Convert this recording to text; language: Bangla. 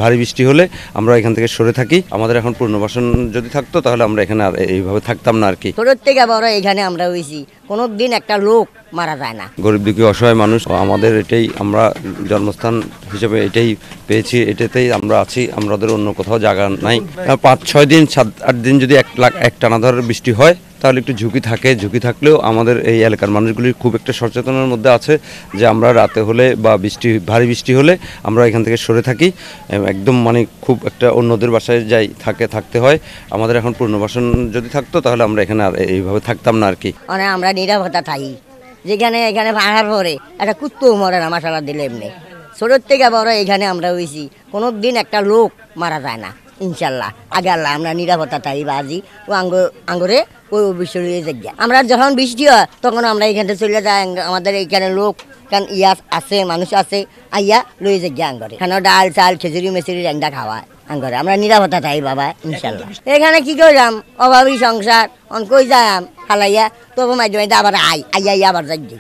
ভারী বৃষ্টি হলে আমরা এখান থেকে সরে থাকি। আমাদের এখন পুনর্বাসন যদি থাকতো তাহলে আমরা এখানে আর এইভাবে থাকতাম না আর কি। ছোট থেকে বড় এখানে আমরা হয়েছি, কোনোদিন একটা লোক মারা যায় না। গরিব দুঃখী অসহায় মানুষ, আমাদের এটাই আমরা জন্মস্থান হিসেবে এটাই পেয়েছি, এটাতেই আমরা আছি, আমাদের অন্য কোথাও জায়গা নাই। 5-6 দিন 7-8 দিন যদি এক টানা ধরে বৃষ্টি হয় তাহলে একটু ঝুঁকি থাকে। ঝুঁকি থাকলেও আমাদের এই এলাকার মানুষগুলি খুব একটা সচেতনের মধ্যে আছে যে আমরা রাতে হলে বা ভারী বৃষ্টি হলে আমরা এখান থেকে সরে থাকি। একদম মানে খুব একটা অন্যদের বাসায় থাকতে হয়। আমাদের এখন পুনর্বাসন যদি থাকতো তাহলে আমরা এখানে আর এইভাবে থাকতাম না আর কি। মানে আমরা নিরাপত্তা থাকি, যেখানে এখানে পাহাড় পরে একটা কুত্তও মরে না মশালা দিলে এমনি। ছোট থেকে বড় এখানে আমরা হয়েছি, কোনোদিন একটা লোক মারা যায় না ইনশাল্লাহ। আগে আল্লাহ আমরা নিরাপত্তা থাকি বাজি ও আঙ্গরে ওই বিষয় জায়গা। আমরা যখন বৃষ্টি হয় তখন আমরা এখানে চলে যাই। আমাদের এখানে লোক আছে, মানুষ আছে, আইয়া লয়ে যাই আঙ্গরে। এখানে ডাল চাল খিচুড়ি মেচুরি রান্না খাওয়ায় আঙ্গরে। আমরা নিরাপত্তা থাকি বাবা ইনশাল্লাহ। এখানে কি করলাম, অভাবী সংসার কই যাম হালাইয়া, তবু মাঝে মাঝে আবার আইয়া আবার যাই।